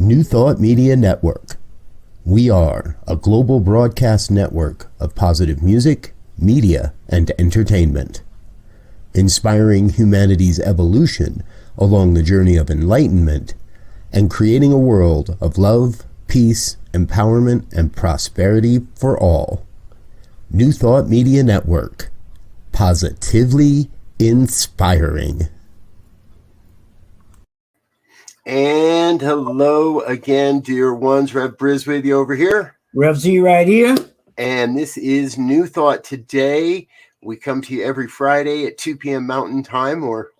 New Thought Media Network. We are a global broadcast network of positive music, media, and entertainment, inspiring humanity's evolution along the journey of enlightenment and creating a world of love, peace, empowerment, and prosperity for all. New Thought Media Network. Positively inspiring. And hello again, dear ones. Rev BRZ with you over here. Rev Z right here. And this is New Thought Today. We come to you every Friday at 2 p.m. Mountain Time, or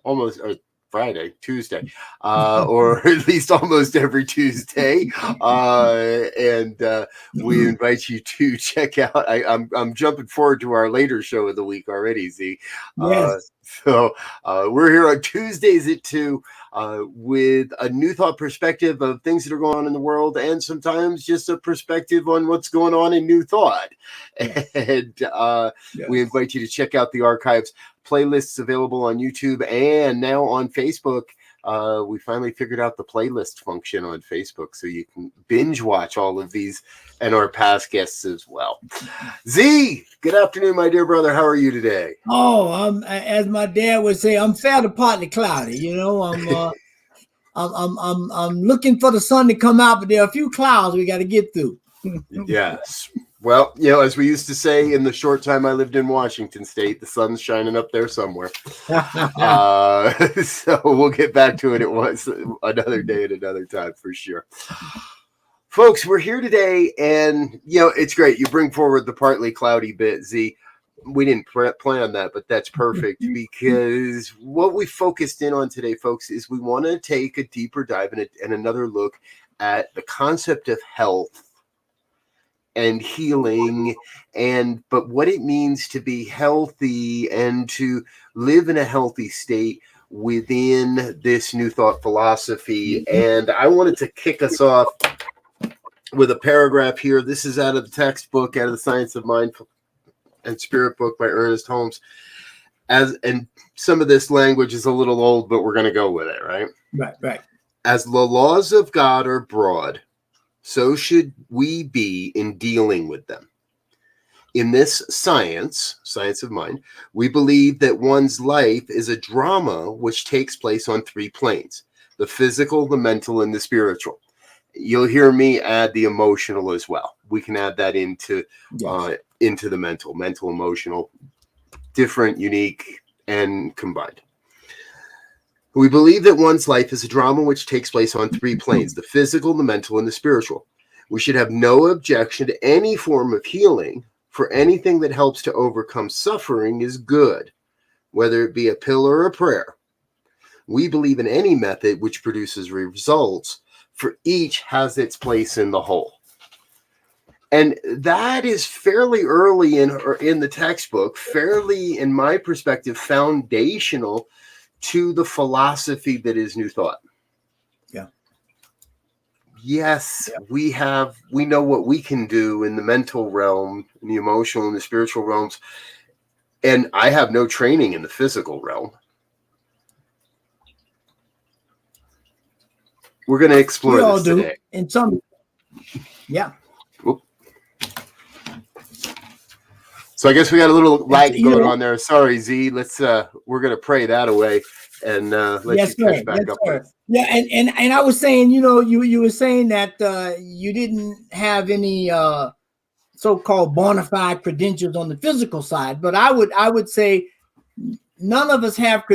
Tuesday, or at least almost every Tuesday. We invite you to check out. I'm jumping forward to our later show of the week already, Z. Yes. So we're here on Tuesdays at 2 with a new thought perspective of things that are going on in the world, and sometimes just a perspective on what's going on in New Thought. Yes. And we invite you to check out the archives. Playlists available on YouTube and now on Facebook. We finally figured out the playlist function on Facebook, so you can binge watch all of these and our past guests as well. Z, good afternoon, my dear brother. How are you today? Oh, as my dad would say, I'm fair to partly cloudy. You know, I'm looking for the sun to come out, but there are a few clouds we got to get through. Yes. Well, you know, as we used to say in the short time I lived in Washington State, the sun's shining up there somewhere. So we'll get back to it. It was another day at another time for sure. Folks, we're here today, and, you know, it's great. You bring forward the partly cloudy bit, Z. We didn't plan that, but that's perfect, because what we focused in on today, folks, is we want to take a deeper dive and another look at the concept of health and healing, but what it means to be healthy and to live in a healthy state within this New Thought philosophy. And I wanted to kick us off with a paragraph here. This is out of the textbook, out of the Science of Mind and Spirit book by Ernest Holmes. And some of this language is a little old, but we're going to go with it, right? Right. As the laws of God are broad, so should we be in dealing with them. In this science of mind, we believe that one's life is a drama which takes place on three planes: the physical, the mental, and the spiritual. You'll hear me add the emotional as well. We can add that into the mental, emotional, different, unique, and combined. We believe that one's life is a drama which takes place on three planes: the physical, the mental, and the spiritual. We should have no objection to any form of healing, for anything that helps to overcome suffering is good, whether it be a pill or a prayer. We believe in any method which produces results, for each has its place in the whole. And that is fairly early in the textbook, fairly, in my perspective, foundational to the philosophy that is New Thought. Yeah. Yes, we know what we can do in the mental realm, in the emotional and the spiritual realms. And I have no training in the physical realm. We're going to explore this today. In some, yeah. Oop. So I guess we got a little lag going on there. Sorry, Z. We're going to pray that away and let you catch back up. Yeah, and I was saying, you know, you were saying that you didn't have any so-called bona fide credentials on the physical side, but I would say none of us have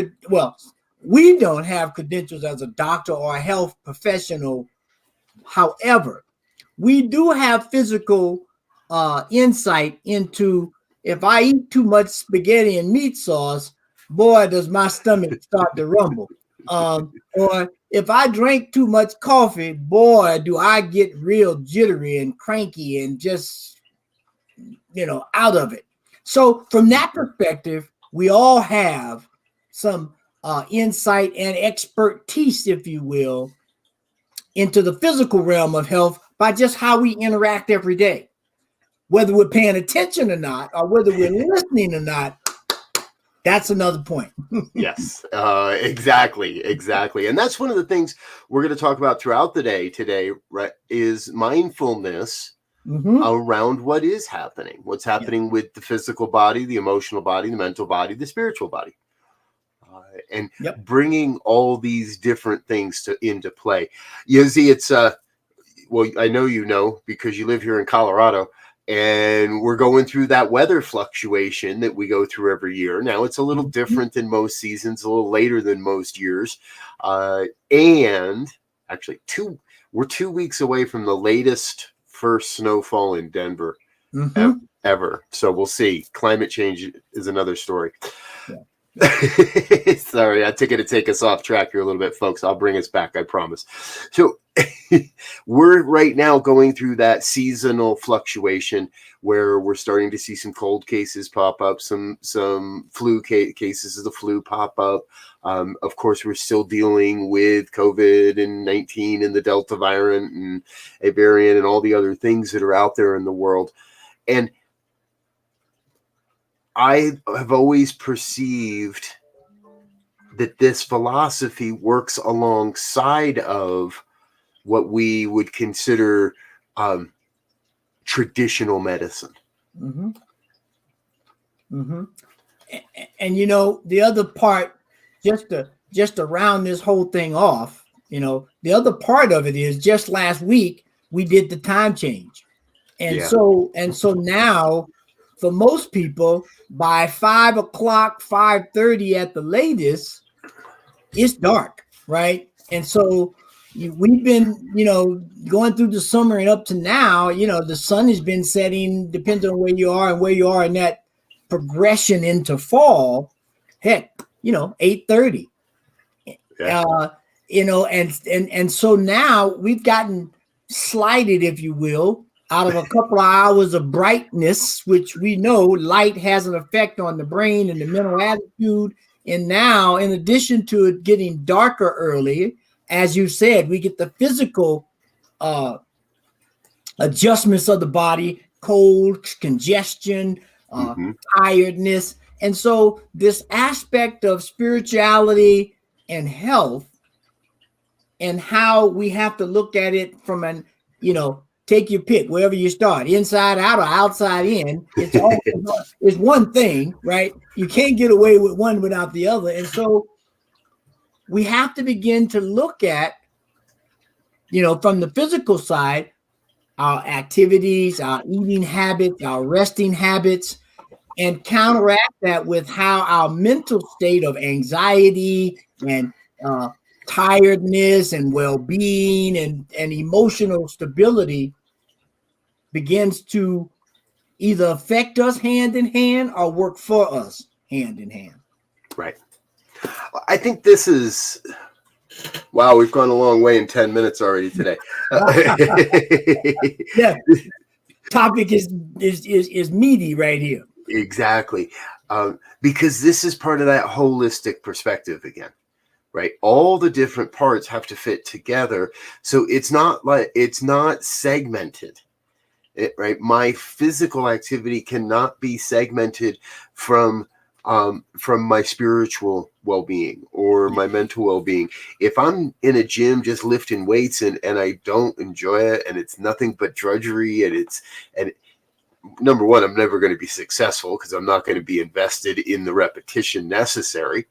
we don't have credentials as a doctor or a health professional. However, we do have physical insight into, if I eat too much spaghetti and meat sauce, boy, does my stomach start to rumble. Or if I drink too much coffee, boy, do I get real jittery and cranky and just, you know, out of it. So from that perspective, we all have some insight and expertise, if you will, into the physical realm of health by just how we interact every day. Whether we're paying attention or not, or whether we're listening or not, That's another point. Yes, exactly. And that's one of the things we're going to talk about throughout the day today, right? Is mindfulness around what is happening, what's happening with the physical body, the emotional body, the mental body, the spiritual body, and bringing all these different things into play. You see, it's well, I know you know because you live here in Colorado, and we're going through that weather fluctuation that we go through every year. Now it's a little different than most seasons, a little later than most years, and actually we're 2 weeks away from the latest first snowfall in Denver ever. So we'll see. Climate change is another story. Sorry, I took it to take us off track here a little bit, folks. I'll bring us back, I promise. So we're right now going through that seasonal fluctuation where we're starting to see some cold cases pop up, some flu cases of the flu pop up. Of course, we're still dealing with COVID and 19 and the Delta variant and a variant and all the other things that are out there in the world. And I have always perceived that this philosophy works alongside of what we would consider traditional medicine. And you know, the other part, just to round this whole thing off, you know, the other part of it is just last week we did the time change, and so now for most people by 5 o'clock, 5:30 at the latest, it's dark, right? And so we've been, you know, going through the summer and up to now, you know, the sun has been setting, depending on where you are and where you are in that progression into fall. Heck, you know, 8:30. You know, and so now we've gotten slighted, if you will, out of a couple of hours of brightness, which we know light has an effect on the brain and the mental attitude. And now, in addition to it getting darker early, as you said, we get the physical adjustments of the body, cold, congestion, tiredness. And so this aspect of spirituality and health and how we have to look at it from an, you know, take your pick, wherever you start, inside out or outside in, it's one thing, right? You can't get away with one without the other. And so we have to begin to look at, you know, from the physical side, our activities, our eating habits, our resting habits, and counteract that with how our mental state of anxiety and tiredness and well-being and emotional stability begins to either affect us hand in hand or work for us hand in hand. Right. I think this is, wow, we've gone a long way in 10 minutes already today. Yeah, topic is meaty right here. Exactly. Because this is part of that holistic perspective again. Right. All the different parts have to fit together. So it's not segmented. Right. My physical activity cannot be segmented from my spiritual well-being or my mental well-being. If I'm in a gym just lifting weights and I don't enjoy it and it's nothing but drudgery and number one, I'm never going to be successful because I'm not going to be invested in the repetition necessary.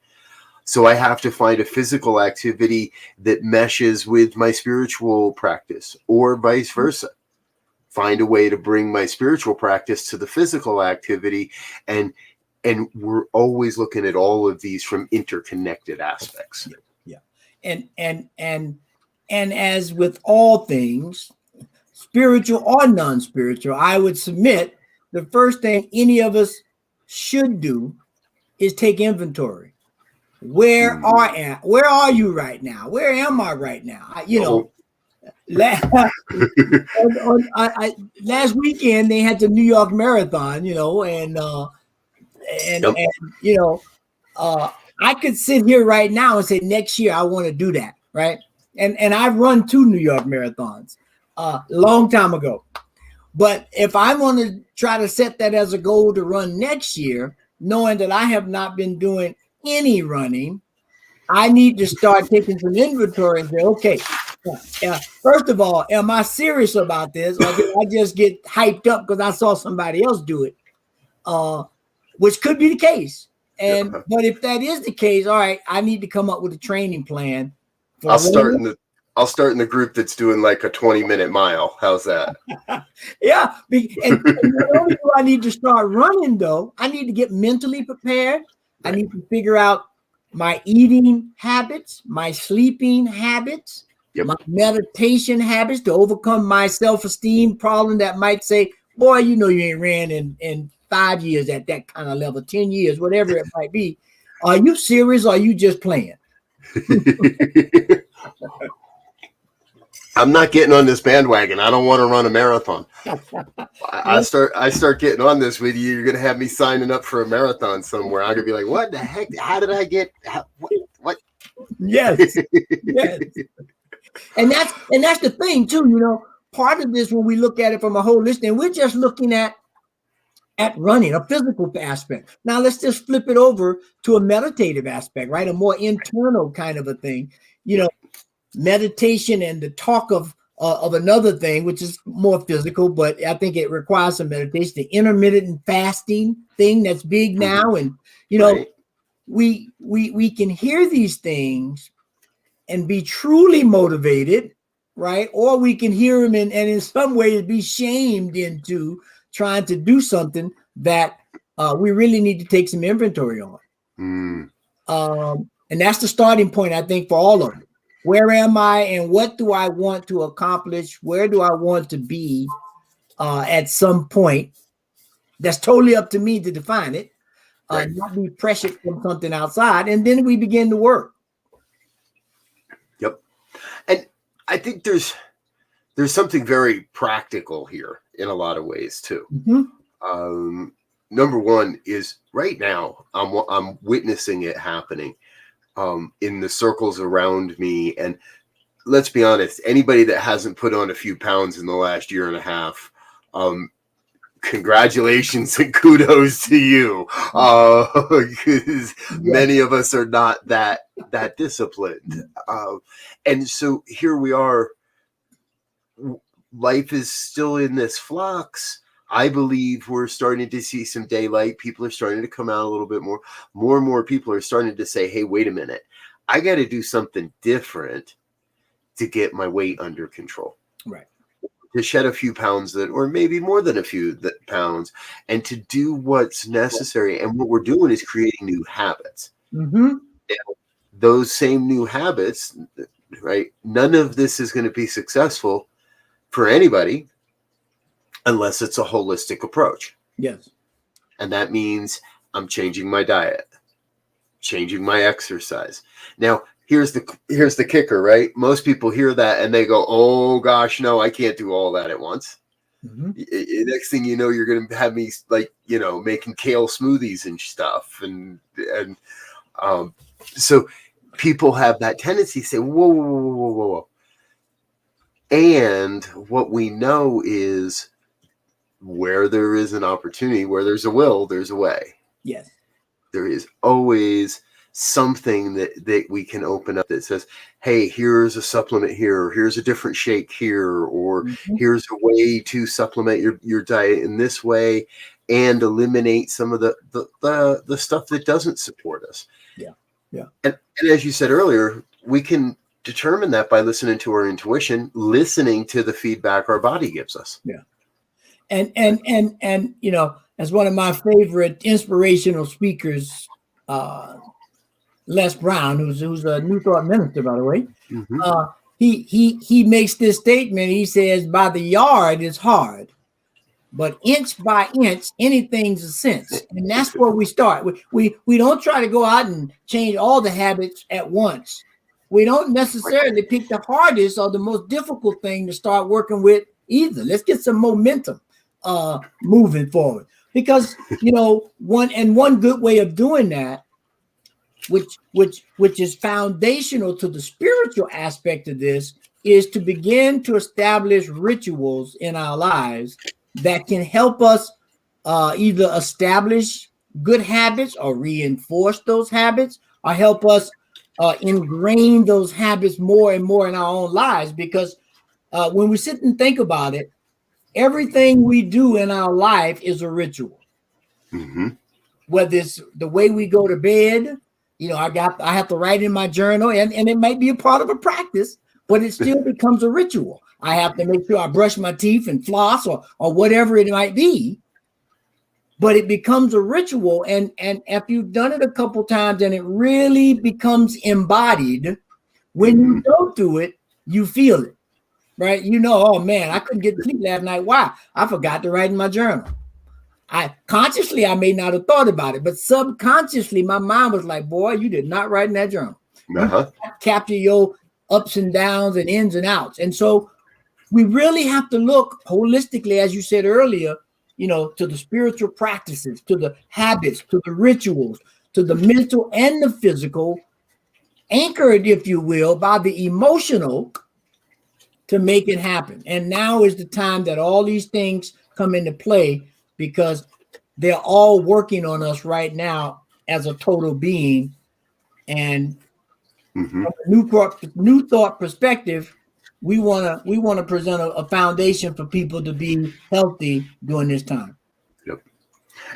So I have to find a physical activity that meshes with my spiritual practice or vice versa. Find a way to bring my spiritual practice to the physical activity. And we're always looking at all of these from interconnected aspects. Yeah. And as with all things, spiritual or non-spiritual, I would submit the first thing any of us should do is take inventory. Where are you right now? Where am I right now? Last weekend they had the New York Marathon, you know, and you know, I could sit here right now and say next year I want to do that, right? And I've run 2 New York marathons a long time ago. But if I want to try to set that as a goal to run next year, knowing that I have not been doing any running, I need to start taking some inventory and say, okay, first of all, am I serious about this, or did I just get hyped up because I saw somebody else do it? Which could be the case. But if that is the case, all right, I need to come up with a training plan. I'll start in the group that's doing like a 20-minute mile. How's that? Yeah. And not only do I need to start running, though, I need to get mentally prepared. Right. I need to figure out my eating habits, my sleeping habits, my meditation habits to overcome my self-esteem problem that might say, boy, you ain't ran in 5 years at that kind of level, 10 years, whatever it might be. Are you serious or are you just playing? I'm not getting on this bandwagon. I don't want to run a marathon. I start getting on this with you. You're going to have me signing up for a marathon somewhere. I'm going to be like, what the heck? How did I get? What? Yes. Yes. And that's the thing too. Part of this, when we look at it from a holistic, and we're just looking at running, a physical aspect. Now let's just flip it over to a meditative aspect, right? A more internal kind of a thing. Meditation and the talk of another thing, which is more physical, but I think it requires some meditation. The intermittent fasting thing that's big now, and right. we can hear these things and be truly motivated, right? Or we can hear them and in some ways be shamed into trying to do something that we really need to take some inventory on. And that's the starting point, I think, for all of them. Where am I and what do I want to accomplish? Where do I want to be at some point? That's totally up to me to define it, right. Not be pressured from something outside. And then we begin to work. Yep. And I think there's something very practical here in a lot of ways too. Mm-hmm. Number one is right now I'm witnessing it happening. In the circles around me. And let's be honest, anybody that hasn't put on a few pounds in the last year and a half, congratulations and kudos to you. Because many of us are not that disciplined. And so here we are. Life is still in this flux. I believe we're starting to see some daylight. People are starting to come out a little bit more. More and more people are starting to say, hey, wait a minute. I got to do something different to get my weight under control. Right. To shed a few pounds or maybe more than a few pounds, and to do what's necessary. And what we're doing is creating new habits. Mm-hmm. And those same new habits, right? None of this is going to be successful for anybody unless it's a holistic approach. Yes. And that means I'm changing my diet, changing my exercise. Now, here's the kicker, right? Most people hear that and they go, oh gosh, no, I can't do all that at once. Mm-hmm. Next thing you know, you're going to have me making kale smoothies and stuff. And so people have that tendency to say, whoa. And what we know is, where there is an opportunity, where there's a will, there's a way. Yes. There is always something that we can open up that says, hey, here's a supplement here, or here's a different shake here, or here's a way to supplement your diet in this way and eliminate some of the stuff that doesn't support us. Yeah. Yeah. And as you said earlier, we can determine that by listening to our intuition, listening to the feedback our body gives us. Yeah. And as one of my favorite inspirational speakers, Les Brown, who's a New Thought minister, by the way, he makes this statement. He says, by the yard is hard, but inch by inch, anything's a sense. And that's where we start. We don't try to go out and change all the habits at once. We don't necessarily pick the hardest or the most difficult thing to start working with either. Let's get some momentum moving forward, because one good way of doing that, which is foundational to the spiritual aspect of this, is to begin to establish rituals in our lives that can help us either establish good habits or reinforce those habits or help us ingrain those habits more and more in our own lives. Because when we sit and think about it, everything we do in our life is a ritual. Mm-hmm. Whether it's the way we go to bed, I have to write in my journal, and it might be a part of a practice, but it still becomes a ritual. I have to make sure I brush my teeth and floss or whatever it might be, but it becomes a ritual. And if you've done it a couple times and it really becomes embodied, when you don't do it, you feel it, right? Oh man, I couldn't get to sleep last night. Why? I forgot to write in my journal. I may not have thought about it, but subconsciously my mind was like, boy, you did not write in that journal. Uh-huh. Capture your ups and downs and ins and outs. And so we really have to look holistically, as you said earlier, to the spiritual practices, to the habits, to the rituals, to the mental and the physical, anchored, if you will, by the emotional to make it happen. And now is the time that all these things come into play, because they're all working on us right now as a total being. And from a new thought perspective, we want to present a foundation for people to be healthy during this time. Yep.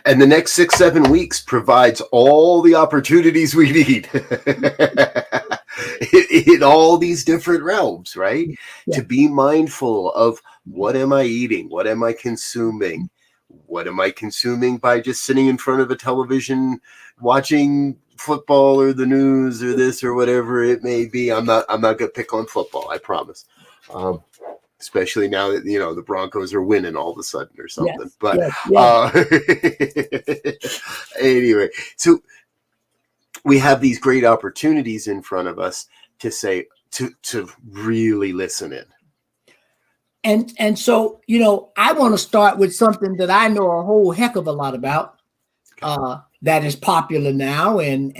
And the next 6-7 weeks provides all the opportunities we need in all these different realms, right? Yeah. To be mindful of, what am I eating? What am I consuming? What am I consuming by just sitting in front of a television, watching football or the news or this or whatever it may be? I'm not going to pick on football, I promise. Especially now that, the Broncos are winning all of a sudden or something. Yes, but anyway, so we have these great opportunities in front of us to say, to really listen in. And so, I want to start with something that I know a whole heck of a lot about, that is popular now, and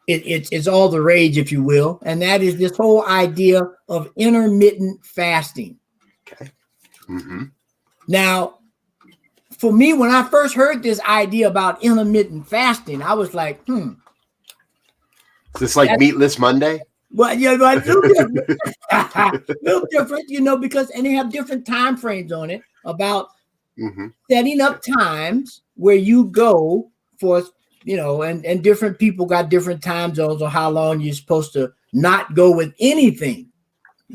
it's all the rage, if you will, and that is this whole idea of intermittent fasting. Okay. Mm-hmm. Now, for me, when I first heard this idea about intermittent fasting, I was like, Is this like Meatless Monday? Well, yeah, a little different, because and they have different time frames on it about setting up times where you go for, and different people got different time zones on how long you're supposed to not go with anything,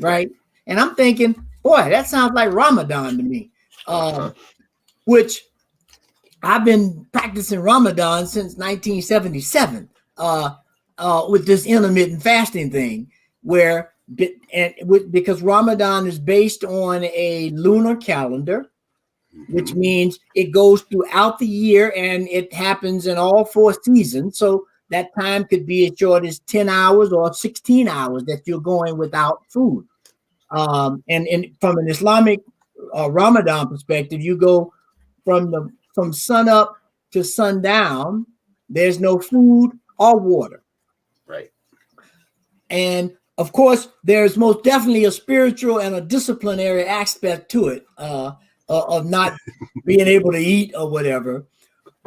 right? And I'm thinking, boy, that sounds like Ramadan to me, which I've been practicing Ramadan since 1977. With this intermittent fasting thing, because Ramadan is based on a lunar calendar, which means it goes throughout the year and it happens in all 4 seasons. So that time could be as short as 10 hours or 16 hours that you're going without food. And from an Islamic Ramadan perspective, you go from sun up to sundown. There's no food or water. Right. And of course, there's most definitely a spiritual and a disciplinary aspect to it, of not being able to eat or whatever.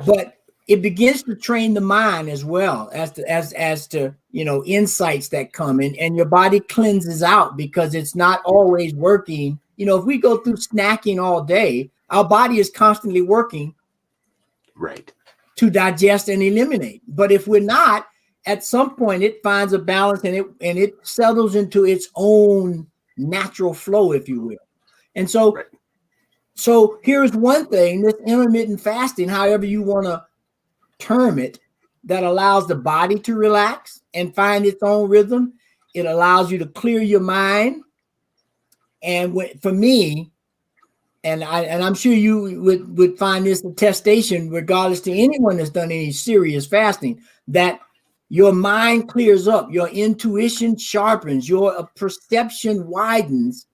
But it begins to train the mind as well as to insights that come in, and your body cleanses out because it's not always working. If we go through snacking all day, our body is constantly working, right, to digest and eliminate. But if we're not, at some point it finds a balance and it settles into its own natural flow, if you will. And so, right. So here's one thing, this intermittent fasting, however you want to term it, that allows the body to relax and find its own rhythm. It allows you to clear your mind. And for me, and I'm sure you would find this attestation, regardless to anyone that's done any serious fasting, that your mind clears up, your intuition sharpens, your perception widens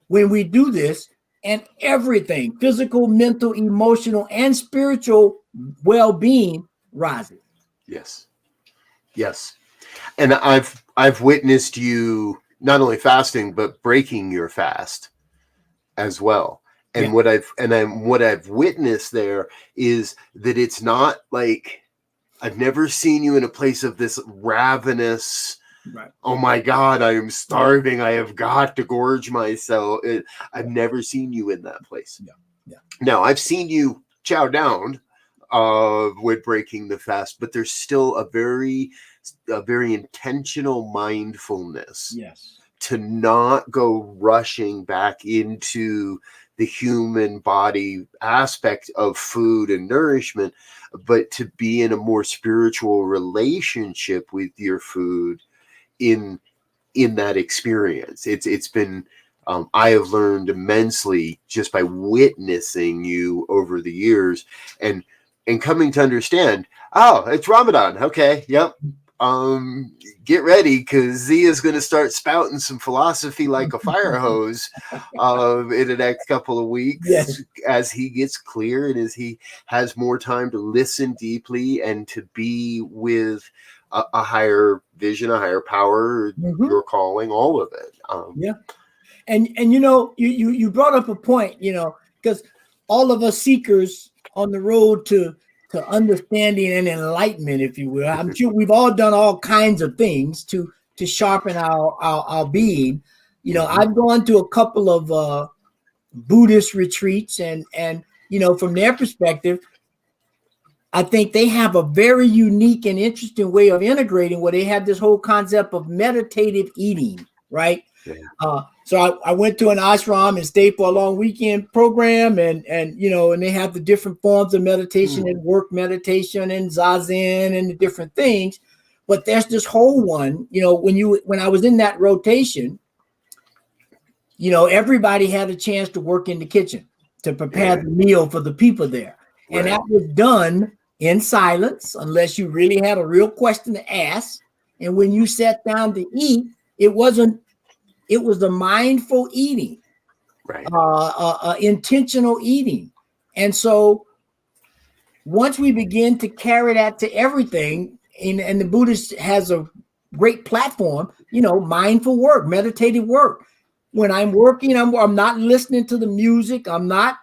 when we do this, and everything, physical, mental, emotional, and spiritual well-being rises. Yes. And I've witnessed you not only fasting, but breaking your fast as well. And what I've witnessed there is that it's not like, I've never seen you in a place of this ravenous, right. Oh my God, I am starving. I have got to gorge myself. I've never seen you in that place. Yeah. Now, I've seen you chow down with breaking the fast, but there's still a very intentional mindfulness. Yes. To not go rushing back into the human body aspect of food and nourishment, but to be in a more spiritual relationship with your food in that experience. It's been I have learned immensely just by witnessing you over the years and coming to understand, oh, it's Ramadan. Okay, yep. Get ready, because Zia's going to start spouting some philosophy like a fire hose in the next couple of weeks. Yes. As he gets clear and as he has more time to listen deeply and to be with a higher vision, a higher power, your calling, all of it. Yeah. And you brought up a point, because all of us seekers on the road to understanding and enlightenment, if you will, I'm sure we've all done all kinds of things to sharpen our being. I've gone to a couple of Buddhist retreats, and from their perspective, I think they have a very unique and interesting way of integrating, where they have this whole concept of meditative eating, right? Yeah. So I went to an ashram and stayed for a long weekend program, and they have the different forms of meditation and work meditation and zazen and the different things. But there's this whole one, when I was in that rotation, everybody had a chance to work in the kitchen to prepare the meal for the people there. Right. And that was done in silence, unless you really had a real question to ask. And when you sat down to eat, it was the mindful eating, right? Intentional eating. And so once we begin to carry that to everything, and the Buddhist has a great platform, mindful work, meditative work. When I'm working, I'm not listening to the music. I'm not,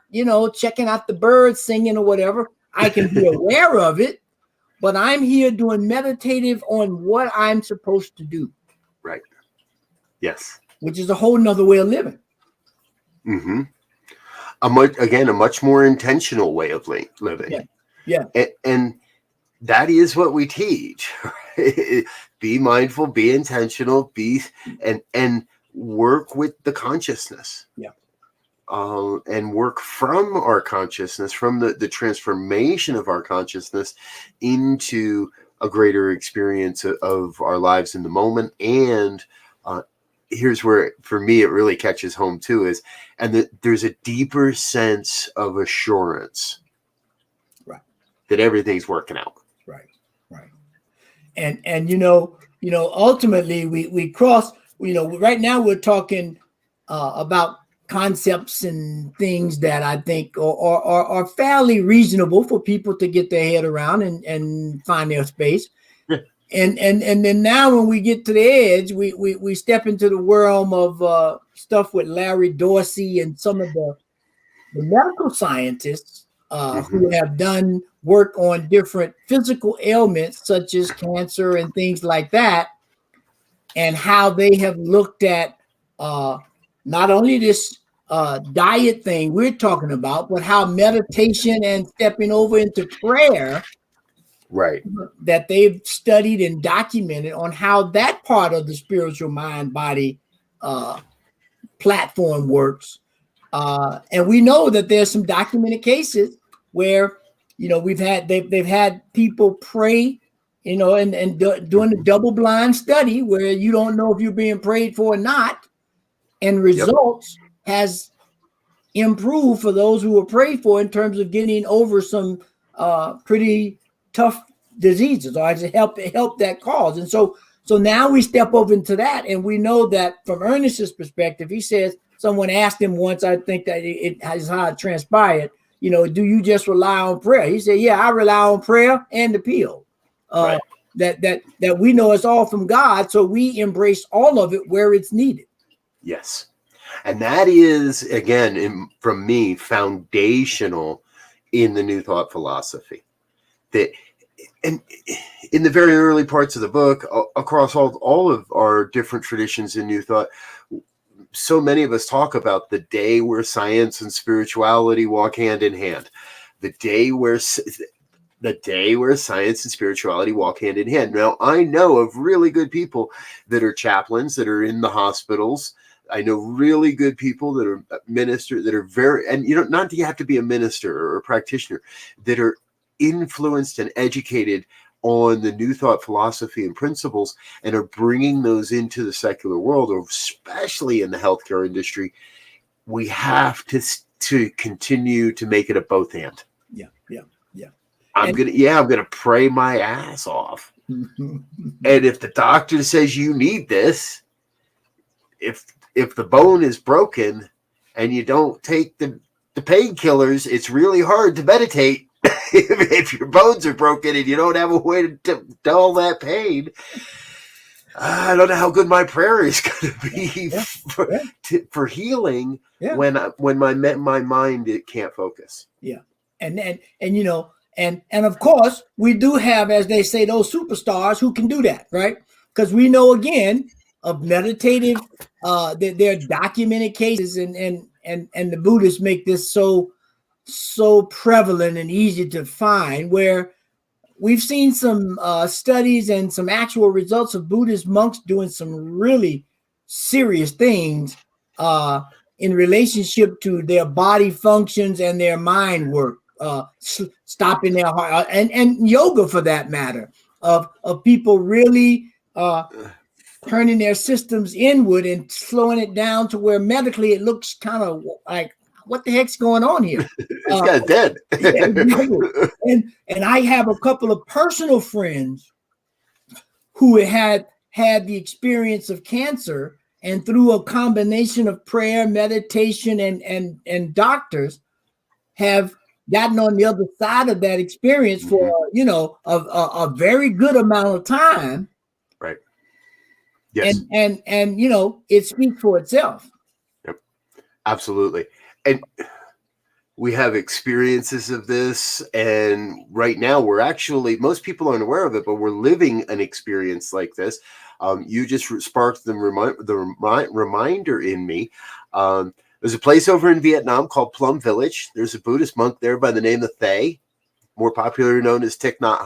checking out the birds singing or whatever. I can be aware of it, but I'm here doing meditative on what I'm supposed to do. Right. Yes. Which is a whole nother way of living. Mm-hmm. A much more intentional way of living. Yeah. And that is what we teach. Right? Be mindful, be intentional, and work with the consciousness. Yeah. And work from our consciousness, from the transformation of our consciousness into a greater experience of our lives in the moment. And here's where, for me, it really catches home too, there's a deeper sense of assurance, right, that everything's working out. Right. And ultimately we cross. Right now we're talking about concepts and things that I think are fairly reasonable for people to get their head around and find their space. Yeah. And then now when we get to the edge, we step into the realm of stuff with Larry Dorsey and some of the medical scientists who have done work on different physical ailments such as cancer and things like that, and how they have looked at not only this diet thing we're talking about, but how meditation and stepping over into prayer, right, that they've studied and documented on how that part of the spiritual mind body platform works. And we know that there's some documented cases where they've had people pray, and doing a double-blind study where you don't know if you're being prayed for or not, and results has improved for those who were prayed for in terms of getting over some pretty tough diseases, or to help that cause. And so now we step over into that, and we know that from Ernest's perspective, he says, someone asked him once, I think that it is how it transpired, do you just rely on prayer? He said, yeah, I rely on prayer and the pill. Right. That we know it's all from God, so we embrace all of it where it's needed. Yes. And that is, again, from me, foundational in the New Thought philosophy. That, and in the very early parts of the book, across all of our different traditions in New Thought, so many of us talk about the day where science and spirituality walk hand in hand. The day where science and spirituality walk hand in hand. Now, I know of really good people that are chaplains, that are in the hospitals. I know really good people that are ministers, that are very, and you know, not that you have to be a minister or a practitioner, that are influenced and educated on the New Thought philosophy and principles, and are bringing those into the secular world, or especially in the healthcare industry. We have to continue to make it a both and. I'm gonna pray my ass off. And if the doctor says you need this, if the bone is broken and you don't take the painkillers, it's really hard to meditate. If your bones are broken and you don't have a way to dull that pain, I don't know how good my prayer is going to be for healing when my mind, it can't focus. Yeah, and you know. And of course, we do have, as they say, those superstars who can do that, right? Because we know, again, of meditative, there are documented cases, and the Buddhists make this so prevalent and easy to find, where we've seen some studies and some actual results of Buddhist monks doing some really serious things in relationship to their body functions and their mind work. Stopping their heart, and yoga, for that matter, of people really turning their systems inward and slowing it down to where medically it looks kind of like, what the heck's going on here? It's kind of dead. And I have a couple of personal friends who had the experience of cancer, and through a combination of prayer, meditation, and doctors, have gotten on the other side of that experience for, you know, a very good amount of time. Right. Yes. And you know, it speaks for itself. Yep. Absolutely. And we have experiences of this, and right now we're actually, most people aren't aware of it, but we're living an experience like this. You just sparked the reminder in me. There's a place over in Vietnam called Plum Village. There's a Buddhist monk there by the name of Thay, more popularly known as Thich Nhat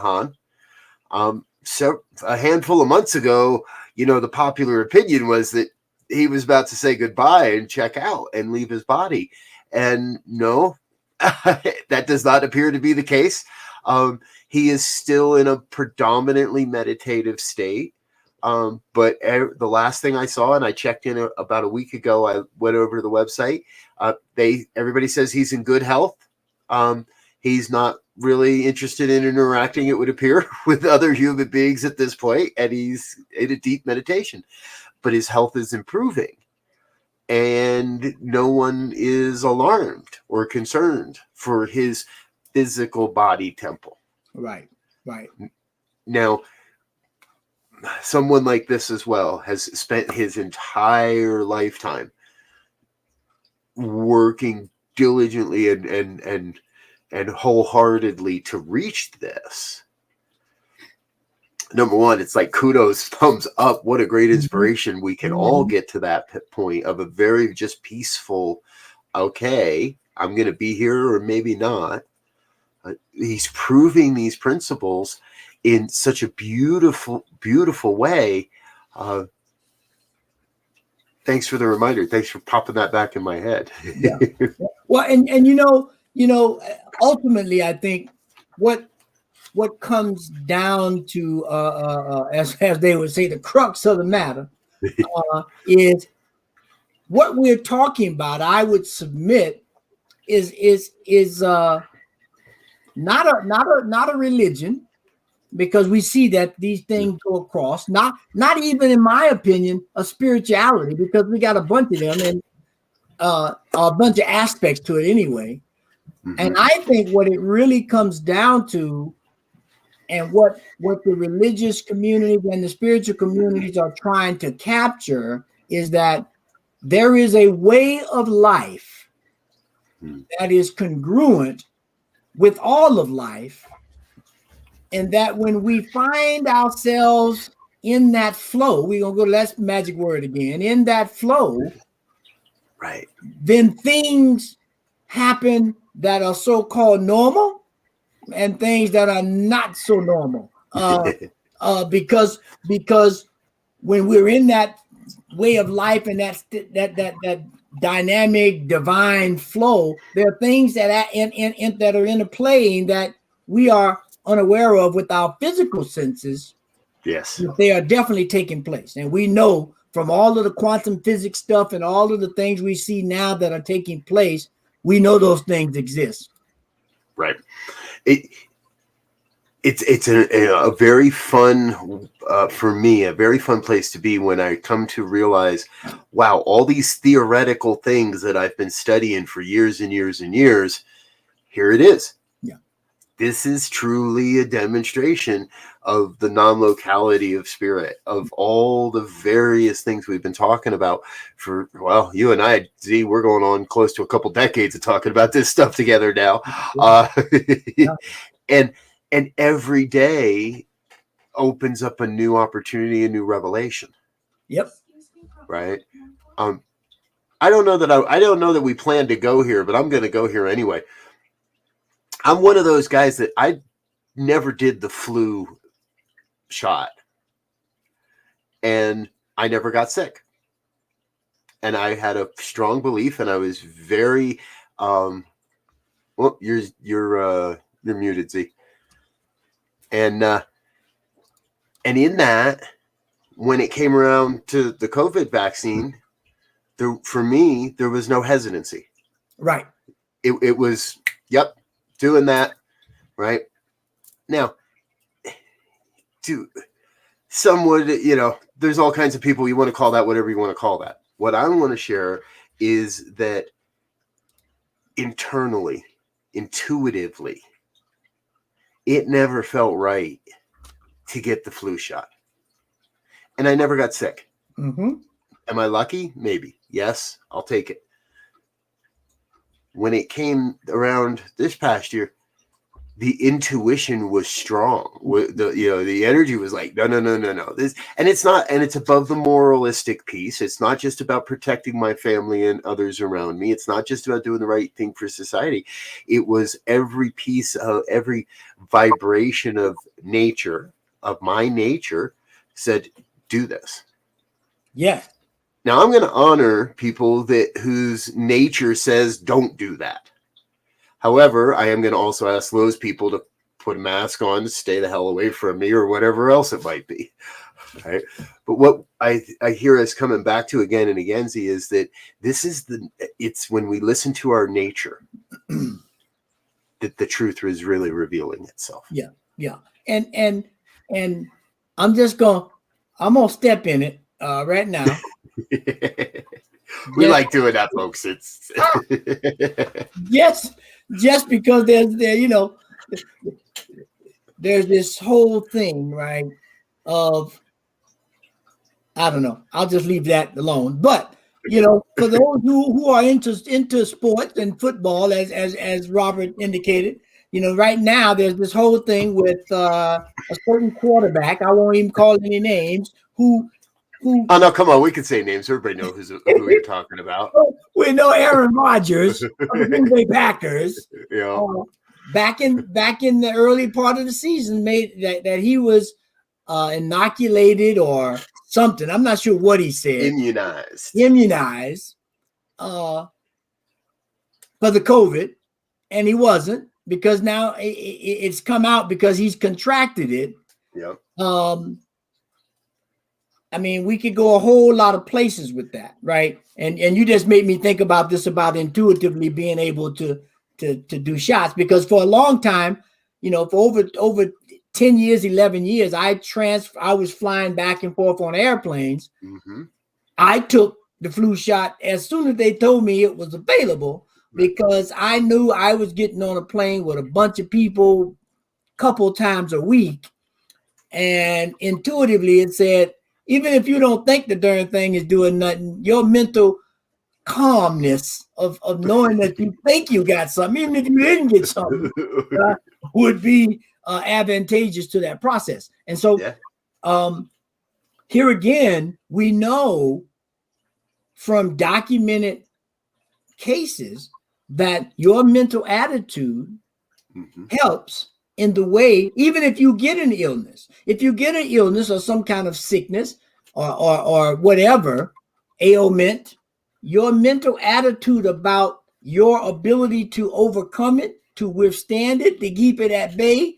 Hanh. So a handful of months ago, you know, the popular opinion was that he was about to say goodbye and check out and leave his body. And no, that does not appear to be the case. He is still in a predominantly meditative state. But the last thing I saw, and I checked in about a week ago, I went over to the website. Everybody says he's in good health. He's not really interested in interacting, it would appear, with other human beings at this point, and he's in a deep meditation. But his health is improving, and no one is alarmed or concerned for his physical body temple. Right. Now, someone like this as well has spent his entire lifetime working diligently and wholeheartedly to reach this. Number one, it's like kudos, thumbs up. What a great inspiration. We can all get to that point of a very just peaceful, okay, I'm going to be here or maybe not. He's proving these principles in such a beautiful, beautiful way. Thanks for the reminder. Thanks for popping that back in my head. Yeah. Well, and you know, ultimately, I think what comes down to as they would say, the crux of the matter is what we're talking about. I would submit is not a religion, because we see that these things go across. Not even, in my opinion, a spirituality, because we got a bunch of them and a bunch of aspects to it anyway. And I think what it really comes down to, and what the religious community and the spiritual communities are trying to capture, is that there is a way of life that is congruent with all of life, and that when we find ourselves in that flow, we're going to go to that magic word again, in that flow, right, then things happen that are so-called normal and things that are not so normal. Because when we're in that way of life and that dynamic divine flow, there are things that that are in a plane that we are unaware of with our physical senses. Yes, They are definitely taking place, and we know from all of the quantum physics stuff and all of the things we see now that are taking place, we know those things exist. right. It's a very fun, for me, a very fun place to be when I come to realize, wow, all these theoretical things that I've been studying for years and years and years, here it is. Yeah. This is truly a demonstration of the non-locality of spirit, of all the various things we've been talking about for, well, you and I, Z, we're going on close to a couple decades of talking about this stuff together now. Yeah. And every day opens up a new opportunity, a new revelation. Yep. Right. I don't know that we plan to go here, but I'm going to go here anyway. I'm one of those guys that I never did the flu shot, and I never got sick. And I had a strong belief, and I was very, well, you're muted, Z. And in that, when it came around to the COVID vaccine, for me, there was no hesitancy. Right. It was, yep, doing that. Right. Now, some would, there's all kinds of people, you want to call that whatever you want to call that. What I want to share is that internally, intuitively, it never felt right to get the flu shot. And I never got sick. Mm-hmm. Am I lucky? Maybe. Yes, I'll take it. When it came around this past year, the intuition was strong. The energy was like, no. This, and it's above the moralistic piece. It's not just about protecting my family and others around me. It's not just about doing the right thing for society. It was every piece of every vibration of nature, of my nature, said, do this. Yeah. Now I'm going to honor people whose nature says don't do that. However, I am going to also ask those people to put a mask on, to stay the hell away from me, or whatever else it might be. Right? But what I hear us coming back to again and again, Z, is that it's when we listen to our nature that the truth is really revealing itself. Yeah. Yeah. And I'm gonna step in it right now. We like doing that, folks. It's yes, just because there's this whole thing, right? Of, I don't know. I'll just leave that alone. But for those who are into sports and football, as Robert indicated, right now there's this whole thing with a certain quarterback. I won't even call any names. Who? Oh no! Come on, we can say names. Everybody knows who you're talking about. We know Aaron Rodgers of the Green Bay Packers. Yeah. Back in the early part of the season, made that he was inoculated or something. I'm not sure what he said. Immunized for the COVID, and he wasn't, because now it's come out because he's contracted it. Yep. I mean, we could go a whole lot of places with that, right? And you just made me think about this, about intuitively being able to do shots, because for a long time, for over 10 years, 11 years, I was flying back and forth on airplanes. Mm-hmm. I took the flu shot as soon as they told me it was available, because I knew I was getting on a plane with a bunch of people a couple times a week. And intuitively it said, even if you don't think the darn thing is doing nothing, your mental calmness of knowing that you think you got something, even if you didn't get something, would be advantageous to that process. And so here again, we know from documented cases that your mental attitude helps in the way, even if you get an illness, or some kind of sickness or whatever ailment, your mental attitude about your ability to overcome it, to withstand it, to keep it at bay,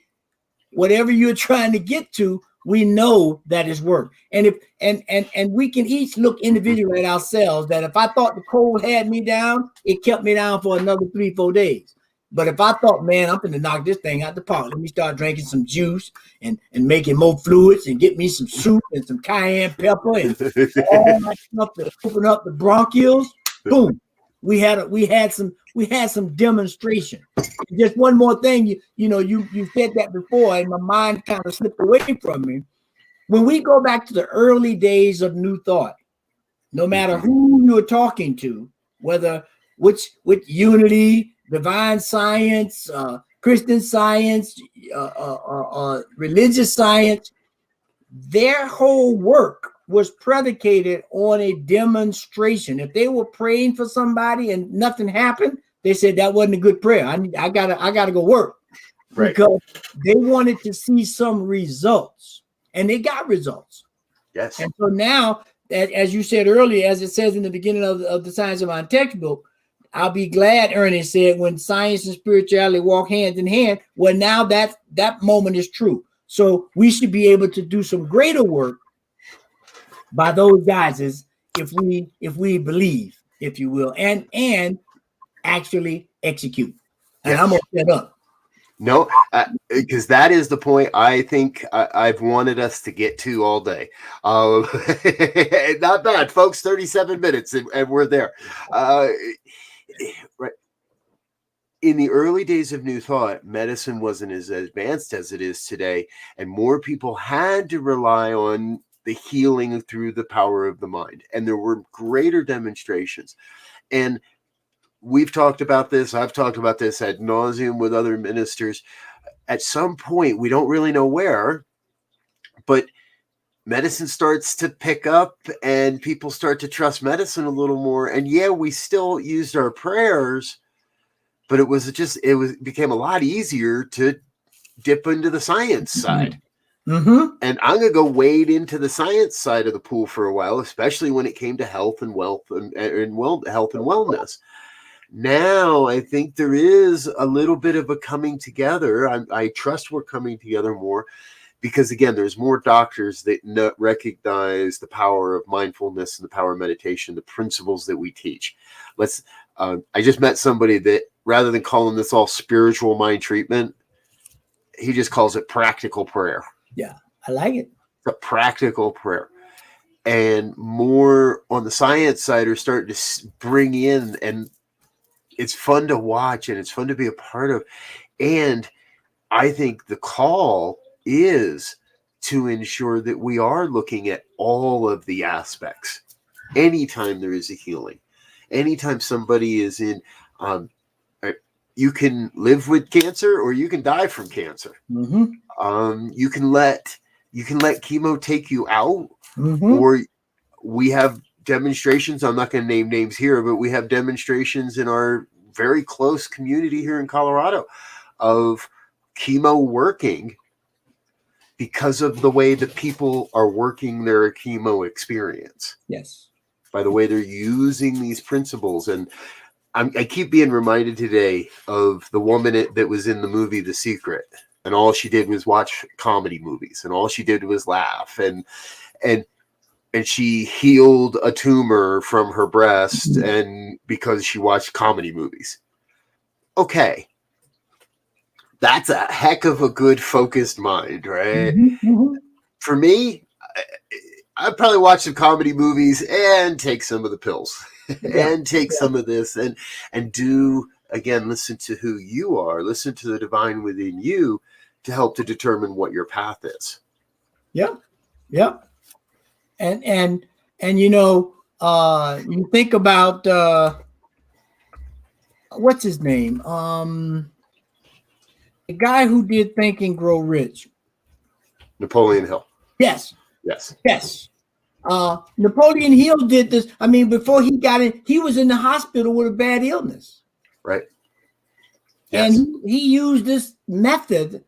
whatever you're trying to get to, we know that is work. And if and we can each look individually at ourselves, that if I thought the cold had me down, it kept me down for another 3-4 days. But if I thought, man, I'm going to knock this thing out the park, let me start drinking some juice and making more fluids and get me some soup and some cayenne pepper and all that stuff to open up the bronchioles, boom. We had some demonstration. Just one more thing, you said that before, and my mind kind of slipped away from me. When we go back to the early days of New Thought, no matter who you're talking to, whether which unity, divine science, Christian science, religious science, their whole work was predicated on a demonstration. If they were praying for somebody and nothing happened, they said that wasn't a good prayer. I gotta go work, because they wanted to see some results, and they got results. Yes. And so now, as you said earlier, as it says in the beginning of the Science of Mind textbook, I'll be glad, Ernie said, when science and spirituality walk hand in hand. Well, now that moment is true. So we should be able to do some greater work by those guises if we believe, if you will, and actually execute. And I'm gonna set up. No, because that is the point I think I've wanted us to get to all day. Not bad, folks. 37 minutes, and we're there. Right. In the early days of New Thought, medicine wasn't as advanced as it is today, and more people had to rely on the healing through the power of the mind. And there were greater demonstrations. And we've talked about this. I've talked about this ad nauseum with other ministers. At some point, we don't really know where, but medicine starts to pick up and people start to trust medicine a little more. And yeah, we still used our prayers, but it became a lot easier to dip into the science side. And I'm going to go wade into the science side of the pool for a while, especially when it came to health and wealth and health and wellness. Now, I think there is a little bit of a coming together. I trust we're coming together more because, again, there's more doctors that recognize the power of mindfulness and the power of meditation, the principles that we teach. I just met somebody that, rather than calling this all spiritual mind treatment, he just calls it practical prayer. Yeah, I like it. It's a practical prayer. And more on the science side are starting to bring in, and it's fun to watch and it's fun to be a part of. And I think the call is to ensure that we are looking at all of the aspects. Anytime there is a healing, anytime somebody is in, you can live with cancer or you can die from cancer. You can let chemo take you out, or we have demonstrations. I'm not going to name names here, but we have demonstrations in our very close community here in Colorado of chemo working because of the way that people are working their chemo experience. Yes. By the way they're using these principles. And I keep being reminded today of the woman that was in the movie The Secret, and all she did was watch comedy movies, and all she did was laugh, and she healed a tumor from her breast, and because she watched comedy movies. Okay, that's a heck of a good focused mind, right? For me, I'd probably watch some comedy movies and take some of the pills. And take some of this and do, again, listen to who you are, listen to the divine within you to help to determine what your path is. Yeah. And You think about what's his name? The guy who did Think and Grow Rich. Napoleon Hill. Yes. Yes. Yes. Napoleon Hill did this. I mean, before he got in, he was in the hospital with a bad illness. Right. Yes. And he used this method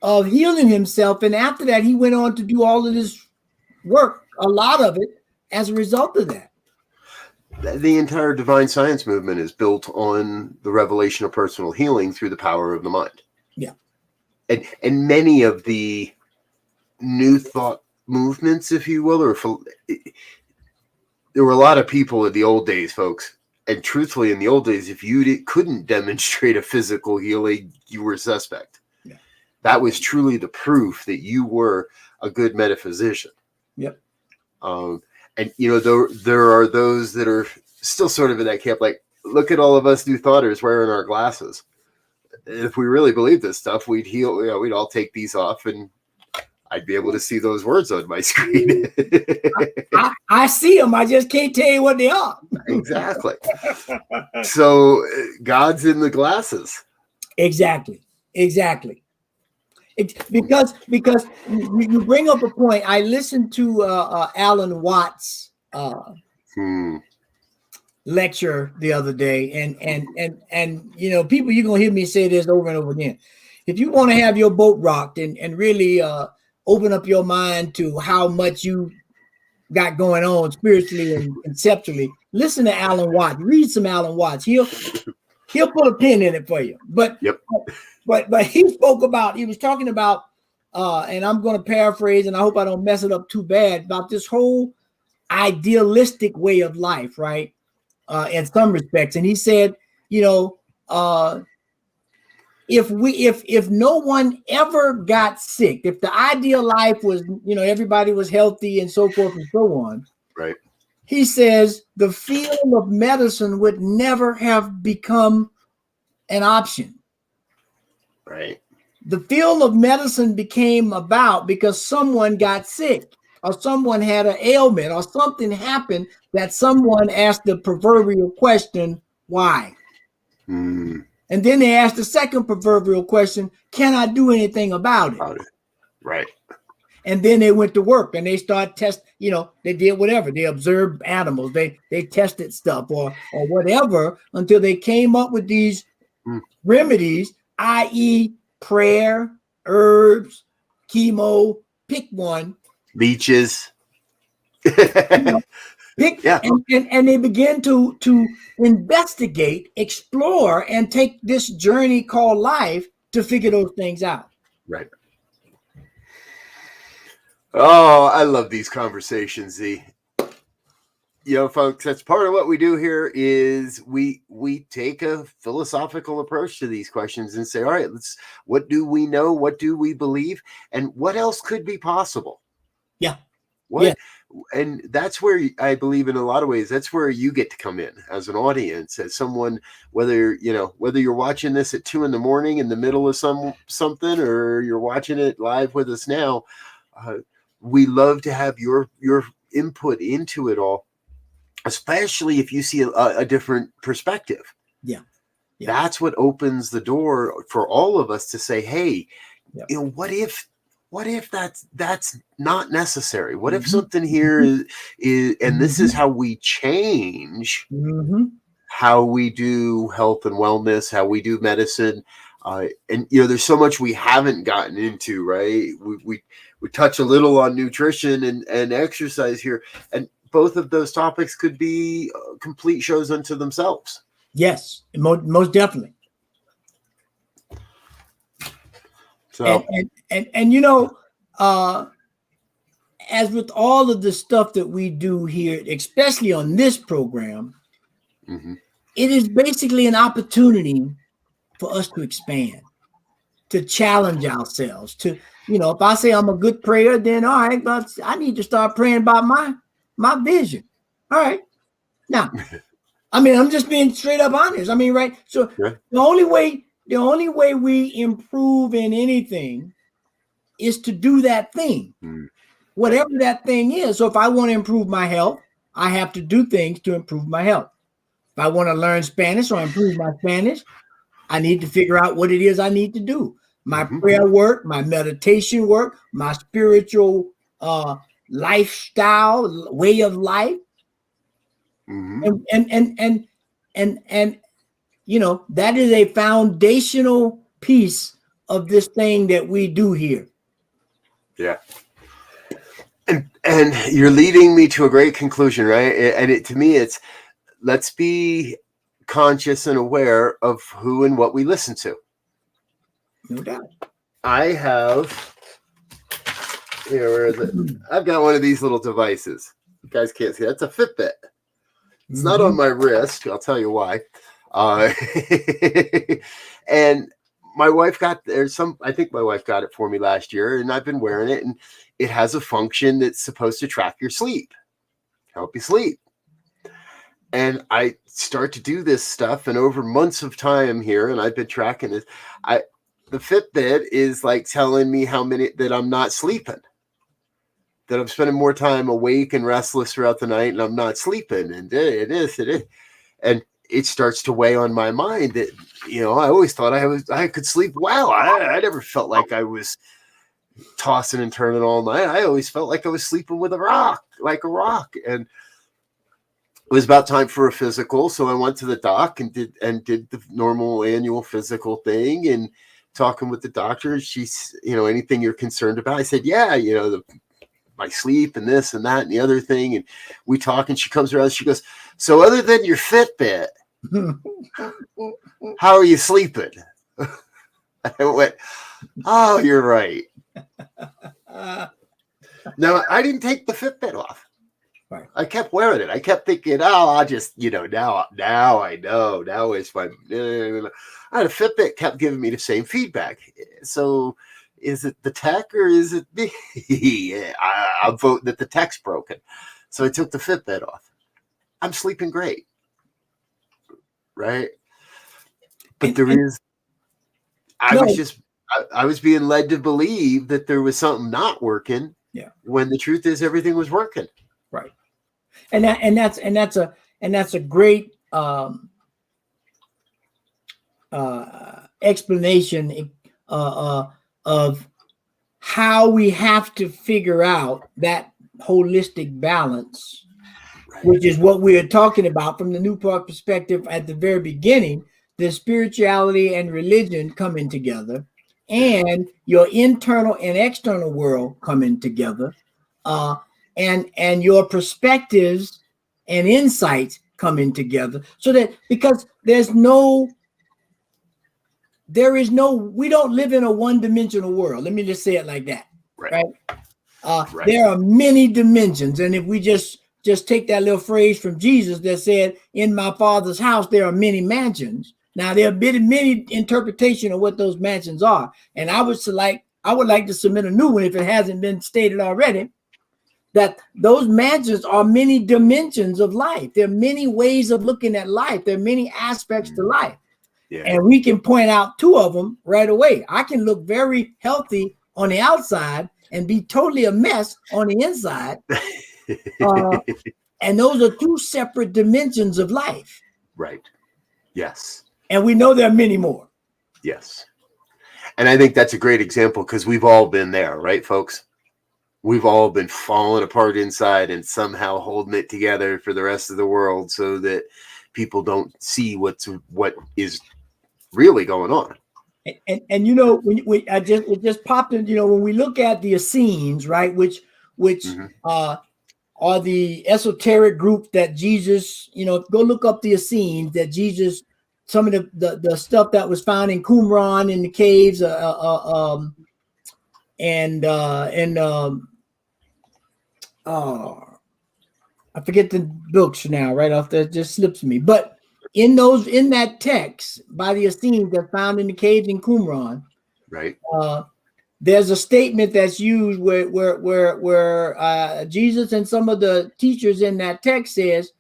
of healing himself. And after that, he went on to do all of this work, a lot of it, as a result of that. The entire divine science movement is built on the revelation of personal healing through the power of the mind. Yeah. And many of the new thought movements, if you will, there were a lot of people in the old days, folks. And truthfully, in the old days, if you couldn't demonstrate a physical healing, you were suspect. Yeah. That was truly the proof that you were a good metaphysician. Yep. And, you know, there are those that are still sort of in that camp, like, look at all of us new thoughters wearing our glasses. If we really believe this stuff, we'd heal, you know, we'd all take these off and I'd be able to see those words on my screen. I see them. I just can't tell you what they are. Exactly. So God's in the glasses. Exactly. Because you bring up a point. I listened to Alan Watts' lecture the other day, and you know, people, you're gonna hear me say this over and over again. If you want to have your boat rocked and really open up your mind to how much you got going on spiritually and conceptually, listen to Alan Watts. Read some Alan Watts. He'll put a pin in it for you. But yep. But he was talking about, and I'm going to paraphrase, and I hope I don't mess it up too bad, about this whole idealistic way of life, right? In some respects. And he said, you know, if no one ever got sick, if the ideal life was, you know, everybody was healthy and so forth and so on, right? He says the field of medicine would never have become an option. Right. The field of medicine became about because someone got sick or someone had an ailment or something happened that someone asked the proverbial question, why? And then they asked the second proverbial question, can I do anything about it? Right. And then they went to work and they started you know, they did whatever. They observed animals. They tested stuff or whatever until they came up with these remedies, i.e. prayer, herbs, chemo, pick one. Leeches. You know, and they began to investigate, explore, and take this journey called life to figure those things out. Right. Oh, I love these conversations, Z. You know, folks, that's part of what we do here is we take a philosophical approach to these questions and say, all right, what do we know? What do we believe? And what else could be possible? Yeah. And that's where I believe in a lot of ways, that's where you get to come in as an audience, as someone, whether you're watching this at 2 a.m. in the middle of something, or you're watching it live with us now. We love to have your input into it all, especially if you see a different perspective. Yeah. That's what opens the door for all of us to say, hey, you know, what if that's not necessary? What if something here is and this is how we change how we do health and wellness, how we do medicine. And, you know, there's so much we haven't gotten into, right? We touch a little on nutrition and exercise here. And both of those topics could be complete shows unto themselves. Yes, most definitely. So, and you know, as with all of the stuff that we do here, especially on this program, it is basically an opportunity for us to expand, to challenge ourselves, to, you know, if I say I'm a good prayer, then all right, but I need to start praying about my vision. All right. Now, I mean, I'm just being straight up honest. I mean, right. So the only way we improve in anything is to do that thing, whatever that thing is. So if I want to improve my health, I have to do things to improve my health. If I want to learn Spanish or improve my Spanish, I need to figure out what it is I need to do. My prayer work, my meditation work, my spiritual lifestyle, way of life. And you know, that is a foundational piece of this thing that we do here. Yeah. And you're leading me to a great conclusion, right? And to me, it's let's be conscious and aware of who and what we listen to. No doubt. I have here, where is it? I've got one of these little devices. You guys can't see. That's a Fitbit. It's not on my wrist. I'll tell you why. And my wife I think my wife got it for me last year, and I've been wearing it, and it has a function that's supposed to track your sleep, help you sleep. And I start to do this stuff, and over months of time here, and I've been tracking this, the Fitbit is like telling me how many that I'm not sleeping, that I'm spending more time awake and restless throughout the night, and I'm not sleeping. And it is. And it starts to weigh on my mind that, you know, I always thought I could sleep well. I never felt like I was tossing and turning all night. I always felt like I was sleeping with a rock. And it was about time for a physical. So I went to the doc and did the normal annual physical thing, and talking with the doctor. She's, you know, anything you're concerned about? I said, yeah, you know, my sleep and this and that and the other thing. And we talk, and she comes around, she goes, so other than your Fitbit, how are you sleeping? I went, oh, you're right. No, I didn't take the Fitbit off. Right. I kept wearing it. I kept thinking, oh, I'll just, you know, now I know. Now it's fine. The Fitbit kept giving me the same feedback. So is it the tech or is it me? I'm voting that the tech's broken. So I took the Fitbit off. I'm sleeping great. Right? But I was being led to believe that there was something not working. Yeah. When the truth is everything was working. Right. And that's a great explanation of how we have to figure out that holistic balance, right, which is what we are talking about from the Newport perspective at the very beginning, the spirituality and religion coming together, and your internal and external world coming together, and your perspectives and insights coming together, so that because we don't live in a one-dimensional world. Let me just say it like that. Right? Right. There are many dimensions. And if we just take that little phrase from Jesus that said, in my Father's house, there are many mansions. Now, there have been many interpretations of what those mansions are. And I would like to submit a new one if it hasn't been stated already, that those mansions are many dimensions of life. There are many ways of looking at life. There are many aspects to life. Yeah. And we can point out two of them right away. I can look very healthy on the outside and be totally a mess on the inside. And those are two separate dimensions of life. Right. Yes. And we know there are many more. Yes. And I think that's a great example because we've all been there, right, folks? We've all been falling apart inside and somehow holding it together for the rest of the world so that people don't see what is really going on. And you know, it just popped in, you know, when we look at the Essenes, right, which are the esoteric group that Jesus, you know, go look up the Essenes that Jesus, some of the stuff that was found in Qumran in the caves, I forget the books now, right off there, just slips me. But in that text by the Essenes that found in the caves in Qumran, right, there's a statement that's used where Jesus and some of the teachers in that text says,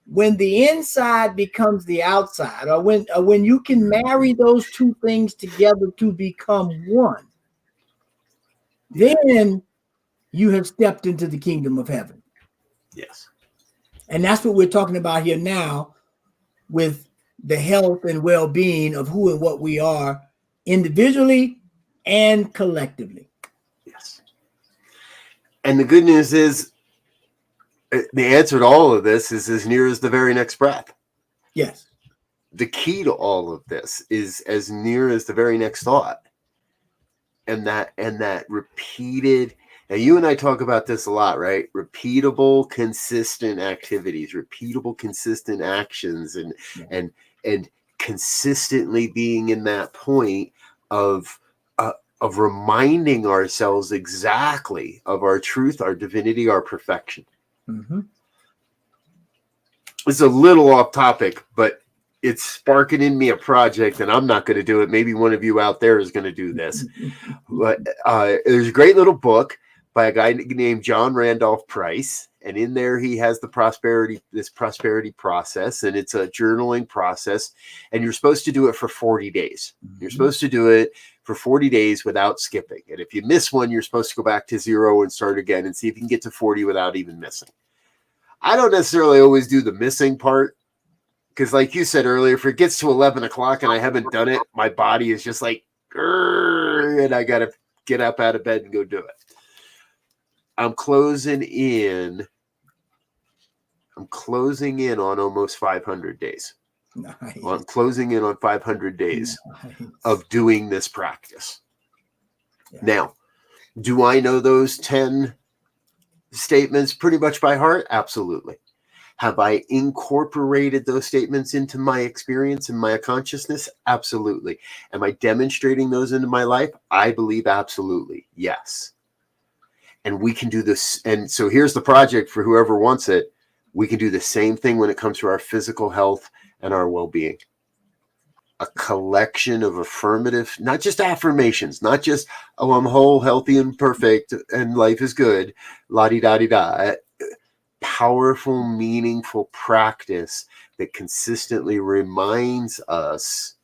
when the inside becomes the outside, or when you can marry those two things together to become one, then you have stepped into the kingdom of heaven. Yes. And that's what we're talking about here now with the health and well-being of who and what we are individually and collectively. Yes. And the good news is the answer to all of this is as near as the very next breath. Yes. The key to all of this is as near as the very next thought. And that repeated, now you and I talk about this a lot, right? Repeatable, consistent activities, repeatable, consistent actions, and consistently being in that point of reminding ourselves exactly of our truth, our divinity, our perfection. Mm-hmm. It's a little off topic, but it's sparking in me a project, and I'm not going to do it. Maybe one of you out there is going to do this. But there's a great little book by a guy named John Randolph Price, and in there he has this prosperity process, and it's a journaling process, and you're supposed to do it for 40 days. You're supposed to do it for 40 days without skipping, and if you miss one, you're supposed to go back to 0 and start again and see if you can get to 40 without even missing. I don't necessarily always do the missing part, because like you said earlier, if it gets to 11 o'clock and I haven't done it, my body is just like, and I got to get up out of bed and go do it. I'm closing in on almost 500 days. Nice. I'm closing in on 500 days Nice. of doing this practice. Yeah. Now, do I know those 10 statements pretty much by heart? Absolutely. Have I incorporated those statements into my experience and my consciousness? Absolutely. Am I demonstrating those into my life? I believe absolutely. Yes. And we can do this. And so here's the project for whoever wants it. We can do the same thing when it comes to our physical health and our well-being. A collection of affirmative, not just affirmations, not just, oh, I'm whole, healthy, and perfect, and life is good, la-di-da-di-da. Powerful, meaningful practice that consistently reminds us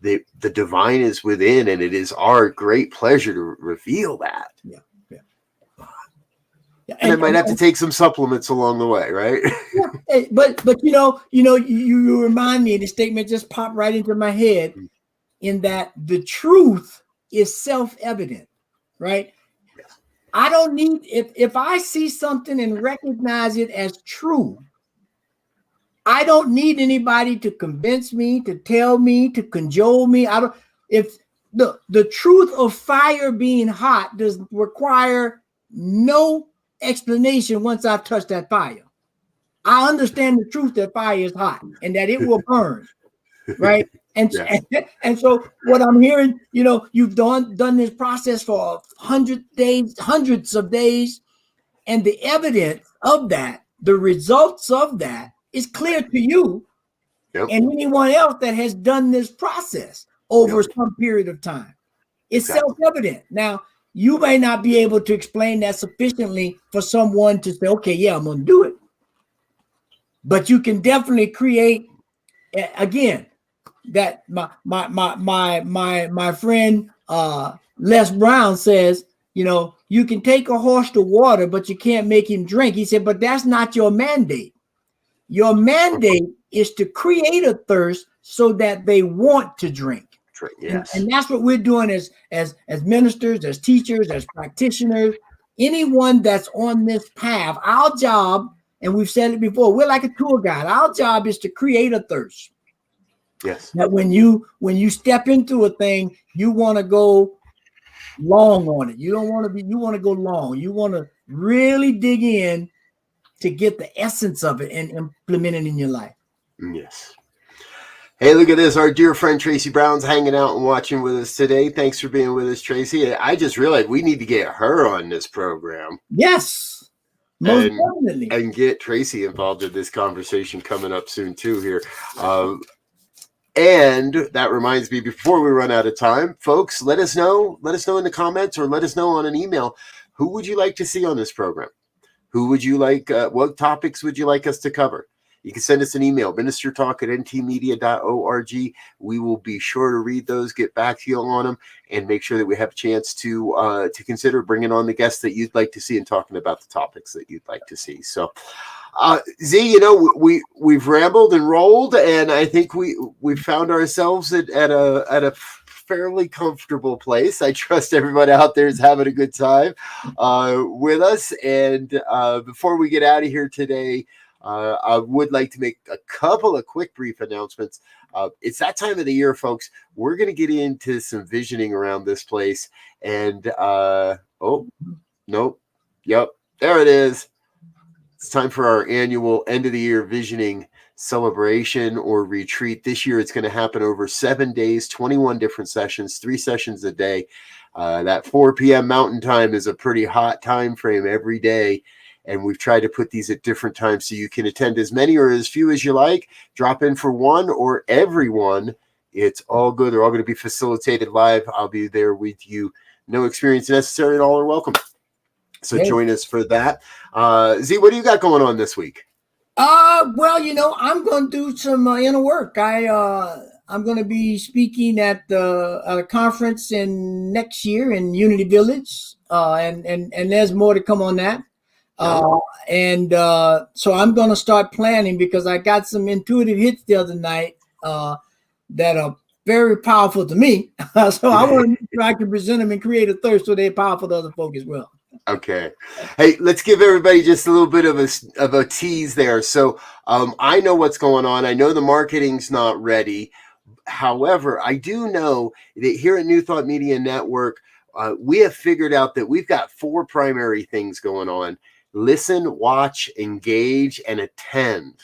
that the divine is within, and it is our great pleasure to reveal that. Yeah. And I might have to take some supplements along the way, right? Yeah, but you remind me, the statement just popped right into my head, in that the truth is self-evident, right? Yes. I don't need, if I see something and recognize it as true, I don't need anybody to convince me, to tell me, to cajole me. If the truth of fire being hot does require no explanation once I've touched that fire. I understand the truth that fire is hot and that it will burn, right? And, yes. and so what I'm hearing, you've done this process for 100 days, hundreds of days, and the evidence of that, the results of that is clear to you. Yep. And anyone else that has done this process over some period of time. It's self-evident. Now, you may not be able to explain that sufficiently for someone to say, okay, yeah, I'm going to do it. But you can definitely create, again, that my friend Les Brown says, you can take a horse to water, but you can't make him drink. He said, but that's not your mandate. Your mandate is to create a thirst so that they want to drink. Yes. And that's what we're doing as ministers, as teachers, as practitioners, anyone that's on this path. Our job, and we've said it before, we're like a tour guide. Our job is to create a thirst. Yes. That when you step into a thing, you want to go long on it. You want to go long. You want to really dig in to get the essence of it and implement it in your life. Yes. Hey, look at this. Our dear friend Tracy Brown's hanging out and watching with us today. Thanks for being with us, Tracy. I just realized we need to get her on this program. Yes, most definitely. And get Tracy involved in this conversation coming up soon, too, here. And that reminds me, before we run out of time, folks, let us know in the comments, or let us know on an email, who would you like to see on this program? Who would you like? What topics would you like us to cover? you can send us an email, ministertalk@ntmedia.org. We will be sure to read those, get back to you on them, and make sure that we have a chance to consider bringing on the guests that you'd like to see and talking about the topics that you'd like to see. So, Z, we've rambled and rolled, and I think we found ourselves at a fairly comfortable place. I trust everybody out there is having a good time with us. And before we get out of here today, I would like to make a couple of quick, brief announcements. It's that time of the year, folks. We're going to get into some visioning around this place. And nope. Yep, there it is. It's time for our annual end of the year visioning celebration or retreat. This year, it's going to happen over 7 days, 21 different sessions, 3 sessions a day. That 4 p.m. Mountain Time is a pretty hot time frame every day. And we've tried to put these at different times so you can attend as many or as few as you like. Drop in for one or everyone. It's all good. They're all going to be facilitated live. I'll be there with you. No experience necessary, and all are welcome. So join us for that. Z, what do you got going on this week? Well, I'm going to do some inner work. I'm going to be speaking at a conference next year in Unity Village, and there's more to come on that. So I'm going to start planning because I got some intuitive hits the other night that are very powerful to me. So I want to make sure I can present them and create a thirst so they're powerful to other folk as well. Okay. Hey, let's give everybody just a little bit of a tease there. So I know what's going on. I know the marketing's not ready. However, I do know that here at New Thought Media Network, we have figured out that we've got 4 primary things going on: listen, watch, engage, and attend.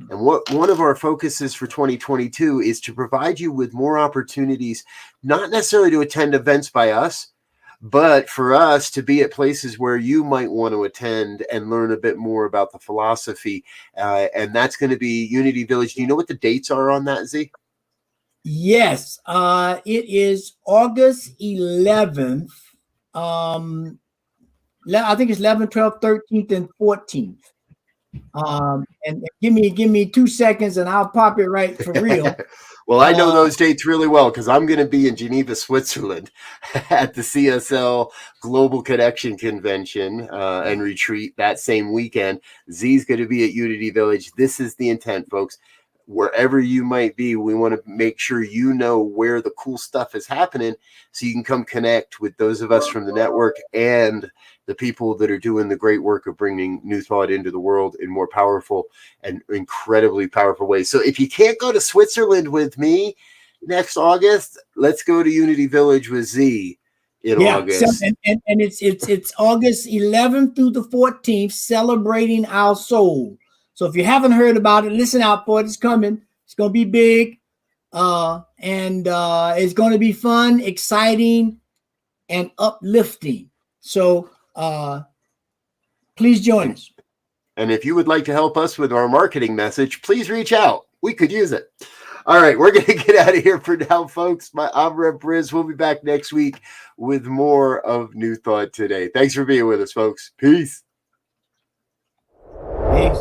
And one of our focuses for 2022 is to provide you with more opportunities, not necessarily to attend events by us, but for us to be at places where you might want to attend and learn a bit more about the philosophy. And that's going to be Unity Village. Do you know what the dates are on that, Z? Yes. It is August 11th. I think it's 11th, 12th, 13th, and 14th. And give me 2 seconds and I'll pop it right for real. Well, I know those dates really well because I'm going to be in Geneva, Switzerland at the CSL Global Connection Convention and retreat that same weekend. Z's going to be at Unity Village. This is the intent, folks. Wherever you might be, we want to make sure you know where the cool stuff is happening so you can come connect with those of us from the network and the people that are doing the great work of bringing new thought into the world in more powerful and incredibly powerful ways. So if you can't go to Switzerland with me next August, let's go to Unity Village with Z in August. And it's August 11th through the 14th, celebrating our soul. So if you haven't heard about it, listen out for it. It's coming. It's going to be big. And it's going to be fun, exciting, and uplifting. So please join us. And if you would like to help us with our marketing message, please reach out. We could use it. All right, we're going to get out of here for now, folks. I'm Rev Briz. We'll be back next week with more of New Thought Today. Thanks for being with us, folks. Peace. Peace.